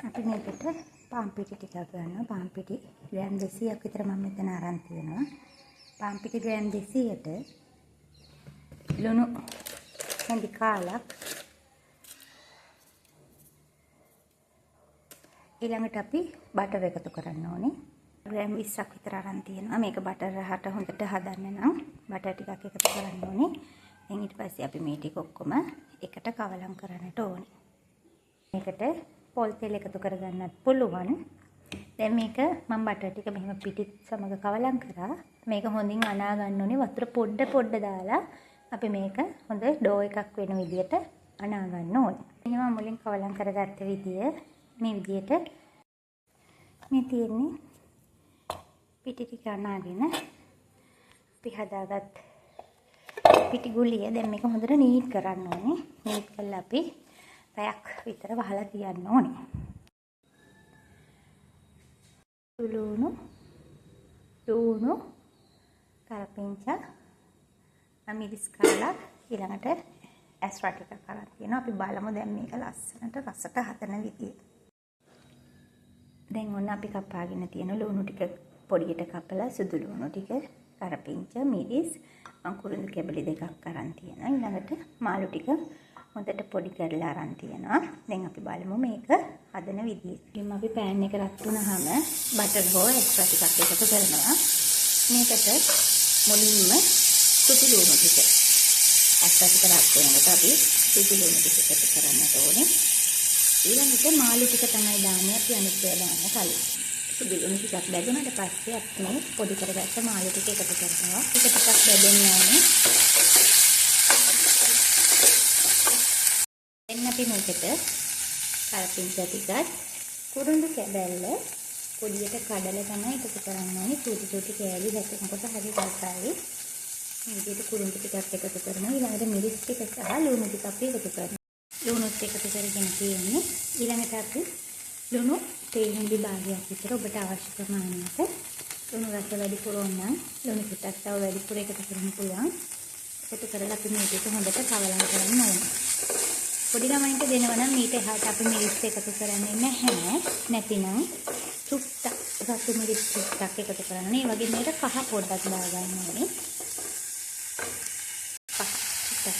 අපි මේකට පාන් පිටි ටිකක් ගන්නවා. පාන් පිටි ග්‍රෑම් 200ක් විතර මම මෙතන අරන් තියෙනවා. පාන් පිටි ග්‍රෑම් 200ට ලුණු හැඳි කාලක්, ඊළඟට අපි බටර් එකතු කරන්න ඕනේ. ග්‍රෑම් 20ක් විතර අරන් තියෙනවා. මේක බටර් රහට හොඳට හදන්න නම් බටර් ටිකක් එකතු කරන්න ඕනේ. දැන් ඊට පස්සේ අපි මේ ටික ඔක්කොම එකට කවලම් කරන්නට ඕනේ. මේකට පොල් තෙල් එකතු කරගන්නත් පුළුවන්. දැන් මේක මම බටර් ටික මෙහෙම පිටි සමග කවලම් කරා. මේක හොඳින් අනා ගන්න ඕනේ. වතුර පොඩ දාලා අපි මේක හොඳ ඩෝ එකක් වෙන විදියට අනා ගන්න ඕනේ. එහෙනම් මුලින් කවලම් කරගත්ත විදිය මේ විදියට මේ තියෙන්නේ පිටි ටික අනාගෙන අපි හදාගත් පිටි ගුලිය. දැන් මේක හොඳට නීට් කරන්න ඕනේ. නීට් කරලා අපි පැයක් විතර වහලා තියන්න ඕනේ. ලුණු කරපිංච මිරිස් කාලා ඊළඟට ඇස්රා ටිකක් අරන් තියෙනවා. අපි බලමු දැන් මේක ලස්සනට රසට හදන විදිය. දැන් ඔන්න අපි කපාගෙන තියෙන ලුණු ටික පොඩියට කපලා සුදු ලුණු ටික, කරපිංච, මිරිස්, අඟුරු කැබලි දෙකක් අරන් තියෙනවා. ඊළඟට මාළු ටික හොඳට පොඩි කරලා අරන් තියෙනවා. දැන් අපි බලමු මේක හදන විදිය. ඉතින් අපි පෑන් එක රත් වුණාම බටර් හෝ එක්ස්ට්‍රා ටිකක් එකතු කරනවා. මේකට මුලින්ම සුදු ලුණු ටික එක්ස්ට්‍රා ටික රත් වෙනකොට අපි සුදු ලුණු ටික එකතු කරන්නට ඕනේ. ඊළඟට මාළු ටික තමයි දාන්නේ අපි අනිත් ඒවා දාන්න කලින්. සුදු ලුණු ටිකක් බැදුනට පස්සේ අපි මේ පොඩි කරගත්ත මාළු ටික එකතු කරනවා. ටික ටිකක් බැදෙන්න ඕනේ. දැන් අපි මේකට කරපිංච ටිකත් කුරුඳු කැබැල්ල පොඩියට කඩලා තමයි එකතු කරන්න ඕනේ. චූටි කෑලි හැදෙනකොට හරි රසයි. මේ විදිහට කුරුඳු ටිකක් එකතු කරනවා. ඊළඟට මිරිස් ටික සහ ලුණු ටික අපි එකතු කරනවා. ලුණුත් එකතු කරගෙන තියෙන්නේ. ඊළඟට අපි ලුණු තේ හැඳි භාගයක් විතර ඔබට අවශ්‍ය ප්‍රමාණයට ලුණු රස වැඩිපුර නම් ලුණු ටිකක් තව වැඩිපුර එකතු කරන්න පුළුවන්. එකතු කරලා අපි මේ ටික හොඳට කවලම් කරන්න ඕනේ. පොඩි ළමයින්ට දෙනවා නම් ඊට එහාට අපි මිරිස් එකතු කරන්නේ නැහැ. නැතිනම් චුට්ටක් රතු මිරිස් චුට්ටක් එකතු කරන්න. මේ වගේ මේකට කහ පොඩ්ඩක් දාගන්න ඕනේ.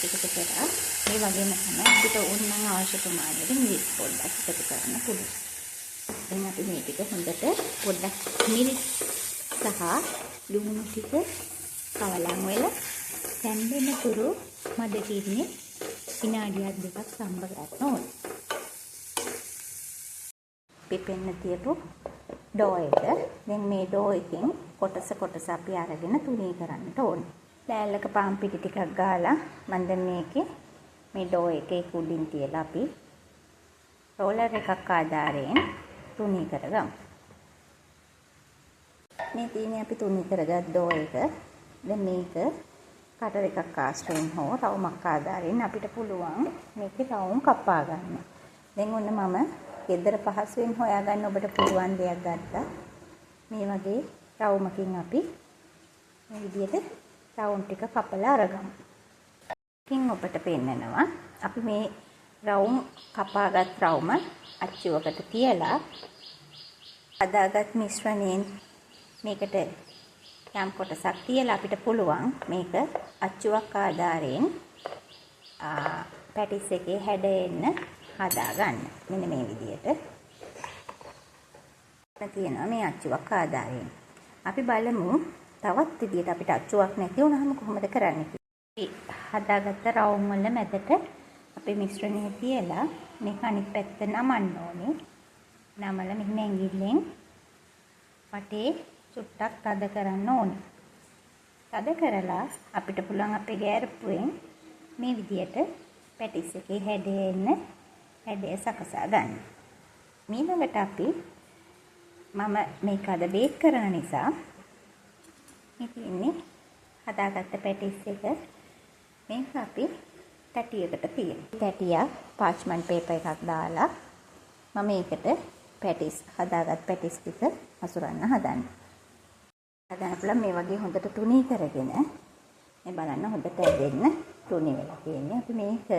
එකතු කරලා මේ වගේම තමයි අපිට ඕන නම් අවශ්‍ය ප්‍රමාණයට මිරිස් පොඩ්ඩක් එකතු කරන්න පුළුවන්. දැන් අපි මේ ටික හොඳට පොඩ්ඩක් මිරිස් සහ ලුණු ටික කවලම් වෙලා තැම්බෙන තුරු මඩකින්නේ විනාඩියක් දෙකක් සම්බ කරන්න ඕනේ. පිපෙන්න තියපු ඩෝ එක. දැන් මේ ඩෝ එකෙන් කොටස අපි අරගෙන තුනී කරන්නට ඕනේ. ලෑල්ලක පාන් පිටි ටිකක් ගාලා මම දැන් මේකේ මේ ඩෝ එකේ උඩින් තියලා අපි රෝලර් එකක් ආධාරයෙන් තුනී කරගමු. මේ තියෙන්නේ අපි තුනී කරගත් ඩෝ එක. දැන් මේක කටර් එකක් ආශ්‍රයෙන් හෝ රවුමක් ආධාරයෙන් අපිට පුළුවන් මේකේ රවුම් කපා ගන්න. දැන් ඔන්න මම ගෙදර පහසුවෙන් හොයාගන්න ඔබට පුළුවන් දෙයක් ගත්තා. මේ වගේ රවුමකින් අපි මේ විදිහට රවුම් ටික කපලා අරගමු. ඉතින් ඔබට පෙන්නනවා අපි මේ රවුම් කපාගත් රවුම අච්චුවකට තියලා හදාගත් මිශ්‍රණයෙන් මේකට යම් කොටසක් තියලා අපිට පුළුවන් මේක අච්චුවක් ආධාරයෙන් පැටිස් එකේ හැඩෙන්න හදාගන්න. මෙන්න මේ විදිහට තියෙනවා මේ අච්චුවක් ආධාරයෙන්. අපි බලමු තවත් විදිහට අපිට අච්චුවක් නැති වුණාම කොහොමද කරන්නේ කියලා. හදාගත්ත රවුම් වල මැදට අපි මිශ්‍රණය තියලා මේක අනිත් පැත්ත නමන්න ඕනේ. නමලා මෙහෙම ඇඟිල්ලෙන් වටේ චුට්ටක් තද කරන්න ඕනේ. තද කරලා අපිට පුළුවන් අපේ ගෑරපුවෙන් මේ විදිහට පැටිස් එකේ හැඩය සකසා ගන්න. ඊළඟට අපි මම මේක අද බේක් කරන නිසා ඉතින්නේ හදාගත්ත පැටිස් එක මේක අපි තැටියකට තියමු. තැටියක් පාච්මන්ට් පේපර් එකක් දාලා මම මේකට හදාගත් පැටිස් ටික අසුරන්න හදන්න. හදානකොට මේ වගේ හොඳට තුනී කරගෙන මේ බලන්න හොඳට ඇදෙන්න තුනී වෙලා තියෙන්නේ. අපි මේක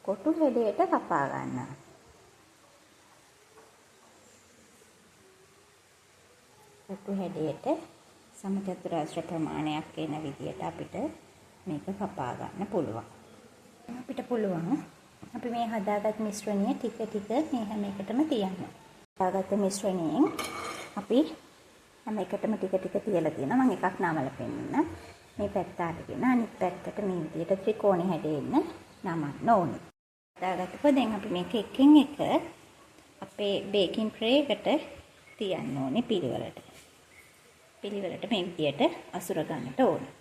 කොටු හැඩයට කපා ගන්නවා. පුටු හැඩයට සමචතුරාස්‍ර ප්‍රමාණයක් එන විදියට අපිට මේක කපා ගන්න පුළුවන්. අපිට පුළුවන් අපි මේ හදාගත් මිශ්‍රණය ටික ටික මේ හැම එකටම තියන්න. හදාගත් මිශ්‍රණයෙන් අපි හැම එකටම ටික ටික තියලා තියෙනවා. මම එකක් නමලා පෙන්නන්න. මේ පැත්ත අරගෙන අනිත් පැත්තට මේ විදියට ත්‍රිකෝණي හැදෙන්න නමන්න ඕනේ. හදාගත්තපො දැන් අපි මේක එකින් එක අපේ බේකින් ට්‍රේ එකට තියන්න ඕනේ පිළිවෙලට. පිළිවෙලට මේ විදියට අසුර ගන්නට ඕනේ.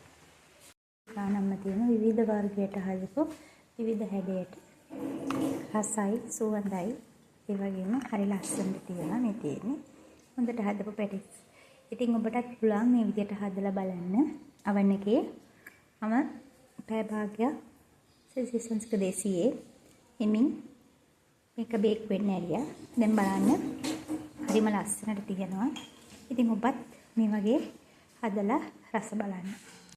ගානම්ම තියෙන විවිධ වර්ගයට හදපු විවිධ හැඩයට රසයි සුවඳයි ඒ වගේම හරි ලස්සනට තියෙනවා මේ තියෙන්නේ. හොඳට හදපු පැටිස්. ඉතින් ඔබටත් පුළුවන් මේ විදියට හදලා බලන්න. oven එකේ මම පැය භාගයක් සෙල්සියස් අංශක 200 හිමින් මේක බේක් වෙන්න ඇරියා. දැන් බලන්න හරිම ලස්සනට තියෙනවා. ඉතින් ඔබත් මේ වගේ හදලා රස බලන්න.